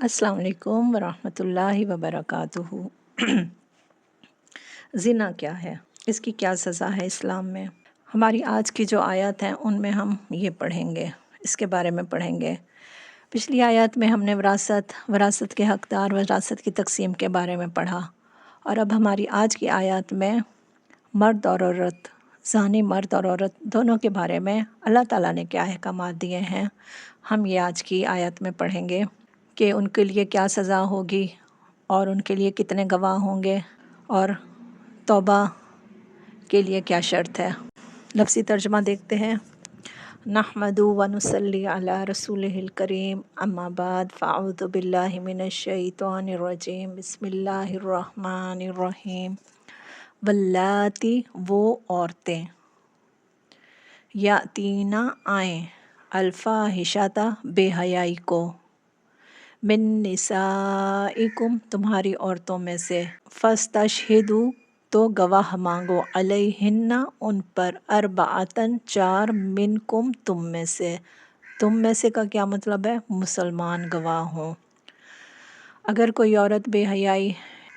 अस्सलाम वालेकुम वरहमतुल्लाहि वबरकातुहू। ज़िना क्या है, इसकी क्या सज़ा है इस्लाम में? हमारी आज की जो आयत हैं उनमें हम ये पढ़ेंगे, इसके बारे में पढ़ेंगे। पिछली आयत में हमने वरासत के हक़दार, वरासत की तक़सीम के बारे में पढ़ा, और अब हमारी आज की आयत में मर्द और औरत, ज़ानी मर्द और औरत दोनों के बारे में अल्लाह ताला ने क्या अहकामात दिए हैं, हम ये आज की आयत में पढ़ेंगे कि उनके लिए क्या सज़ा होगी और उनके लिए कितने गवाह होंगे और तौबा के लिए क्या शर्त है। लफ्ज़ी तर्जुमा देखते हैं। नहमदु व नुसल्ली अला रसूलिहिल करीम, अम्मा बाद, फ़अऊज़ु बिल्लाहि मिनश शैतानिर रजीम, बिस्मिल्लाहिर रहमानिर रहीम। वल्लाती, वो औरतें, यातीना आएँ, अल्फ़ाहिशता, बेहयाई को, मिन निसाइकुम, तुम्हारी औरतों में से, फ़स्तशहिदू, तो गवाह मांगो, अलैहिन्ना, उन पर, अरबाअतन, 4, मिनकुम, तुम में से। तुम में से का क्या मतलब है? मुसलमान गवाह हों। अगर कोई औरत बेहयाई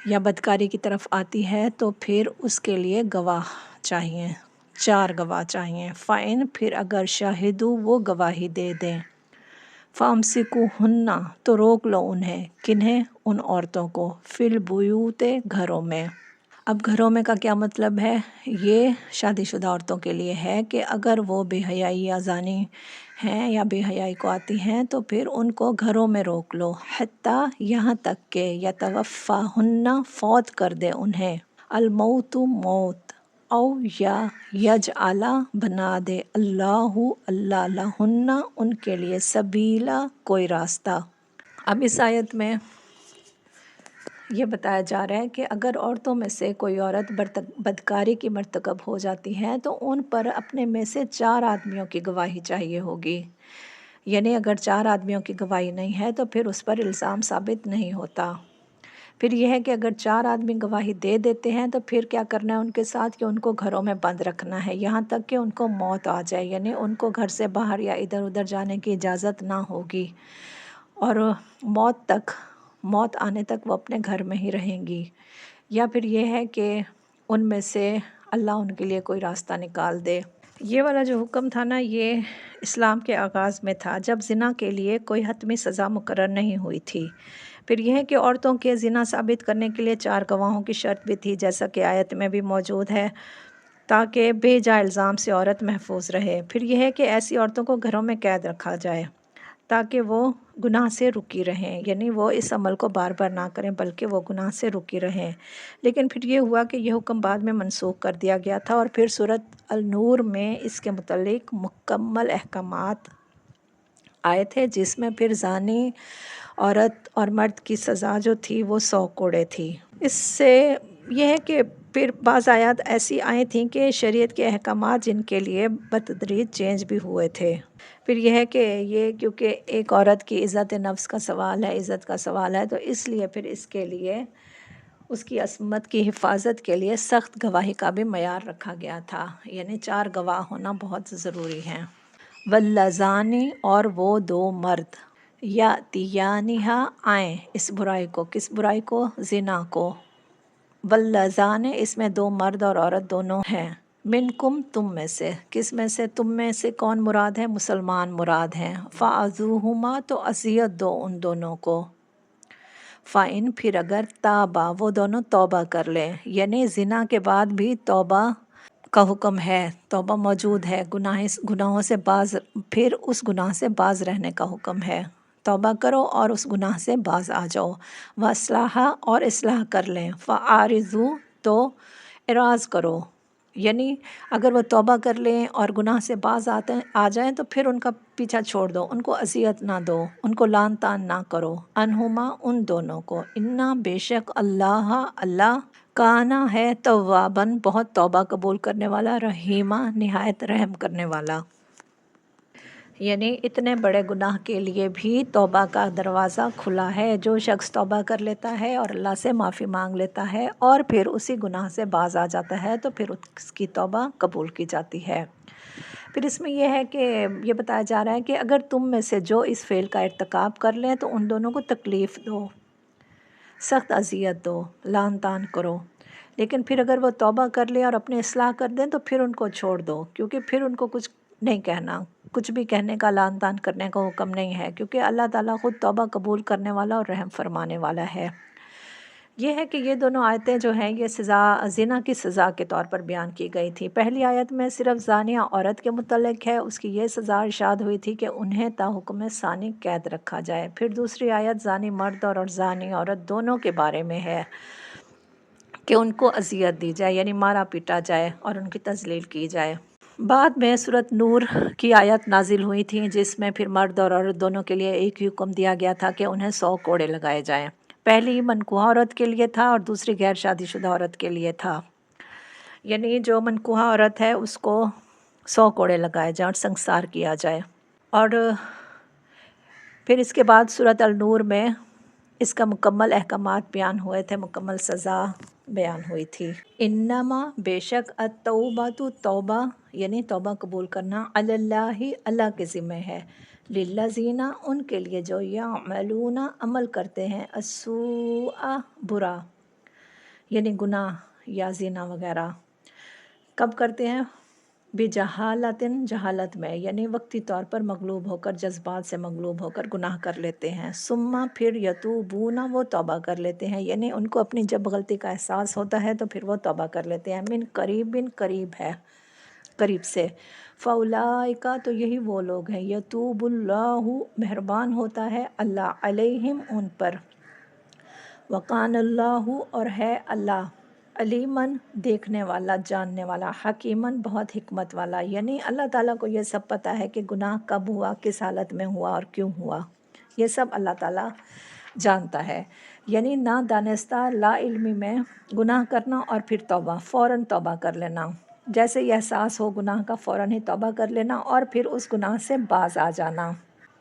या बदकारी की तरफ आती है तो फिर उसके लिए गवाह चाहिए, 4 गवाह चाहिए। फ़ाइन, फिर अगर शाहिदू, वो गवाही दे दें, फ़ामसिकुहुन्ना, तो रोक लो उन्हें, किन्हें? उन औरतों को, फ़िल बुयूते, घरों में। अब घरों में का क्या मतलब है? ये शादीशुदा औरतों के लिए है कि अगर वो बेहयाई या ज़ानी हैं या बेहयाई को आती हैं तो फिर उनको घरों में रोक लो, हत्ता, यहाँ तक के, यतवफ़ाहुन्ना, फौत कर दे उन्हें, अलमौतु, मौत, औ या यजअला, बना दे, अल्लाहु, अल्लाह, लहुन्ना, उनके लिए, सबीला, कोई रास्ता। अब इस आयत में ये बताया जा रहा है कि अगर औरतों में से कोई औरत बदकारी की मर्तकब हो जाती है तो उन पर अपने में से 4 आदमियों की गवाही चाहिए होगी। यानी अगर 4 आदमियों की गवाही नहीं है तो फिर उस पर इल्ज़ाम साबित नहीं होता। फिर यह है कि अगर 4 आदमी गवाही दे देते हैं तो फिर क्या करना है उनके साथ, कि उनको घरों में बंद रखना है यहाँ तक कि उनको मौत आ जाए, यानी उनको घर से बाहर या इधर उधर जाने की इजाज़त ना होगी, और मौत आने तक वो अपने घर में ही रहेंगी। या फिर ये है कि उनमें से अल्लाह उनके लिए कोई रास्ता निकाल दे। ये वाला जो हुक्म था ना, ये इस्लाम के आगाज़ में था जब ज़िना के लिए कोई हतमी सज़ा मुकर्रर नहीं हुई थी। फिर यह है कि औरतों के ज़िना साबित करने के लिए 4 गवाहों की शर्त भी थी, जैसा कि आयत में भी मौजूद है, ताकि बेजा इल्ज़ाम से औरत महफूज रहे। फिर यह है कि ऐसी औरतों को घरों में कैद रखा जाए ताकि वो गुनाह से रुकी रहें, यानी वो इस अमल को बार बार ना करें बल्कि वो गुनाह से रुकी रहें। लेकिन फिर ये हुआ कि यह हुक्म बाद में मनसूख कर दिया गया था, और फिर सूरत अल-नूर में इसके मुतल्लिक मुकम्मल अहकामात आए थे, जिसमें फिर ज़ानी औरत और मर्द की सज़ा जो थी वो 100 कोड़े थी। इससे यह है कि फिर बाज़ आयत ऐसी आई थी कि शरीयत के अहकामात जिनके लिए बतदरीज चेंज भी हुए थे। फिर यह है कि ये क्योंकि एक औरत की इज़्ज़त नफ्स का सवाल है, इज़्ज़त का सवाल है, तो इसलिए फिर इसके लिए उसकी अस्मत की हिफाजत के लिए सख्त गवाही का भी मयार रखा गया था, यानी 4 गवाह होना बहुत ज़रूरी हैं। वल्लज़ानी, और वो 2 मर्द, या तियानिहा, आएँ, इस बुराई को, किस बुराई को? ज़िना को। वल्लज़ाने, इसमें 2 मर्द और औरत दोनों हैं, मिनकुम, तुम में से, किस में से? तुम में से कौन मुराद है? मुसलमान मुराद हैं। फ़ाज़ूहुमा, तो असियत दो उन दोनों को। फ़ाइन, फिर अगर ताबा, वो दोनों तौबा कर लें, यानी ज़िना के बाद भी तौबा का हुक्म है, तौबा मौजूद है, गुनाहों से फिर उस गुनाह से बाज रहने का हुक्म है। तौबा करो और उस गुनाह से बाज आ जाओ। वस्लाहा, और इस्लाह कर लें। फ़आरिज़ू, तो इराज़ करो, यानी अगर वो तौबा कर लें और गुनाह से बाज आ जाएं तो फिर उनका पीछा छोड़ दो, उनको अज़ियत ना दो, उनको लान तान ना करो, अनहुमा, उन दोनों को। इन्ना, बेशक, अल्लाह काना है तव्वाबन, बहुत तौबा कबूल करने वाला, रहीमा, निहायत रहम करने वाला। यानी इतने बड़े गुनाह के लिए भी तौबा का दरवाज़ा खुला है। जो शख्स तौबा कर लेता है और अल्लाह से माफ़ी मांग लेता है और फिर उसी गुनाह से बाज आ जाता है तो फिर उसकी तौबा कबूल की जाती है। پھر اس میں یہ ہے کہ یہ بتایا جا رہا ہے کہ اگر تم میں سے جو اس فعل کا ارتکاب کر لیں تو ان دونوں کو تکلیف دو، سخت اذیت دو، لعن طعن کرو، لیکن پھر اگر وہ توبہ کر لیں اور اپنے اصلاح کر دیں تو پھر ان کو چھوڑ دو، کیونکہ پھر ان کو کچھ نہیں کہنا، کچھ بھی کہنے کا، لعن طعن کرنے کا حکم نہیں ہے، کیونکہ اللہ تعالیٰ خود توبہ قبول کرنے والا اور رحم فرمانے والا ہے۔ یہ ہے کہ یہ دونوں آیتیں جو ہیں یہ زنا کی سزا کے طور پر بیان کی گئی تھی۔ پہلی آیت میں صرف زانیہ عورت کے متعلق ہے، اس کی یہ سزا ارشاد ہوئی تھی کہ انہیں تا حکم ثانی قید رکھا جائے۔ پھر دوسری آیت زانی مرد اور زانی عورت دونوں کے بارے میں ہے کہ ان کو اذیت دی جائے، یعنی مارا پیٹا جائے اور ان کی تذلیل کی جائے۔ بعد میں سورۃ نور کی آیت نازل ہوئی تھی جس میں پھر مرد اور عورت دونوں کے لیے ایک ہی حکم دیا گیا تھا کہ انہیں 100 کوڑے لگائے جائیں۔ پہلی منکوحہ عورت کے لیے تھا اور دوسری غیر شادی شدہ عورت کے لیے تھا، یعنی جو منکوحہ عورت ہے اس کو 100 کوڑے لگائے جائیں اور سنگسار کیا جائے۔ اور پھر اس کے بعد سورۃ النور میں اس کا مکمل احکامات بیان ہوئے تھے، مکمل سزا بیان ہوئی تھی۔ انما بے شک التوبۃ توبہ یعنی توبہ قبول کرنا، علی اللہ اللہ کے ذمہ ہے، للذین ان کے لیے جو یعملون عمل کرتے ہیں، السوء برا یعنی گناہ یا زنا وغیرہ، کب کرتے ہیں؟ بجہالت جہالت میں، یعنی وقتی طور پر مغلوب ہو کر، جذبات سے مغلوب ہو کر گناہ کر لیتے ہیں، ثم پھر یتوبون وہ توبہ کر لیتے ہیں، یعنی ان کو اپنی جب غلطی کا احساس ہوتا ہے تو پھر وہ توبہ کر لیتے ہیں، من قریب قریب ہے، قریب سے، فاولئک تو یہی وہ لوگ ہیں، یتوب اللہ مہربان ہوتا ہے اللہ علیہم ان پر، وقان اللہ اور ہے اللہ علیمن دیکھنے والا، جاننے والا، حکیمن بہت حکمت والا، یعنی اللہ تعالیٰ کو یہ سب پتہ ہے کہ گناہ کب ہوا، کس حالت میں ہوا اور کیوں ہوا، یہ سب اللہ تعالیٰ جانتا ہے، یعنی نہ دانستہ لا علمی میں گناہ کرنا اور پھر توبہ، فوراً توبہ کر لینا، جیسے یہ احساس ہو گناہ کا فوراً ہی توبہ کر لینا اور پھر اس گناہ سے باز آ جانا۔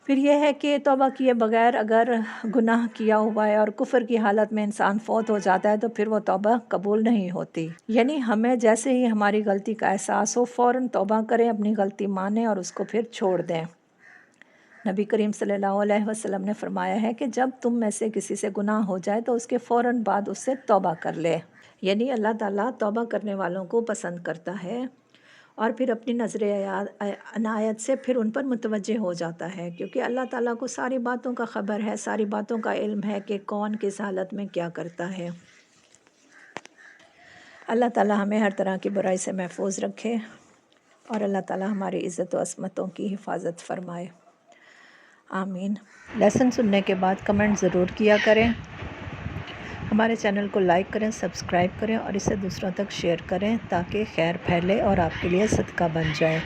پھر یہ ہے کہ توبہ کیے بغیر اگر گناہ کیا ہوا ہے اور کفر کی حالت میں انسان فوت ہو جاتا ہے تو پھر وہ توبہ قبول نہیں ہوتی، یعنی ہمیں جیسے ہی ہماری غلطی کا احساس ہو فوراً توبہ کریں، اپنی غلطی مانیں اور اس کو پھر چھوڑ دیں۔ نبی کریم صلی اللہ علیہ وسلم نے فرمایا ہے کہ جب تم میں سے کسی سے گناہ ہو جائے تو اس کے فوراً بعد اس سے توبہ کر لے، یعنی اللہ تعالیٰ توبہ کرنے والوں کو پسند کرتا ہے اور پھر اپنی نظر عنایت سے پھر ان پر متوجہ ہو جاتا ہے، کیونکہ اللہ تعالیٰ کو ساری باتوں کا خبر ہے، ساری باتوں کا علم ہے کہ کون کس حالت میں کیا کرتا ہے۔ اللہ تعالیٰ ہمیں ہر طرح کی برائی سے محفوظ رکھے اور اللہ تعالیٰ ہماری عزت و عصمتوں کی حفاظت فرمائے، آمین۔ لیسن سننے کے بعد کمنٹ ضرور کیا کریں، ہمارے چینل کو لائک کریں، سبسکرائب کریں اور اسے دوسروں تک شیئر کریں تاکہ خیر پھیلے اور آپ کے لیے صدقہ بن جائے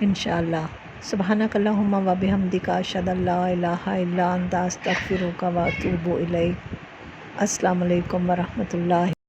انشاءاللہ۔ سبحانک اللہم و بحمدک، اشہد ان لا الہ الا انت، استغفرک و اتوب الیک۔ السلام علیکم ورحمۃ اللہ۔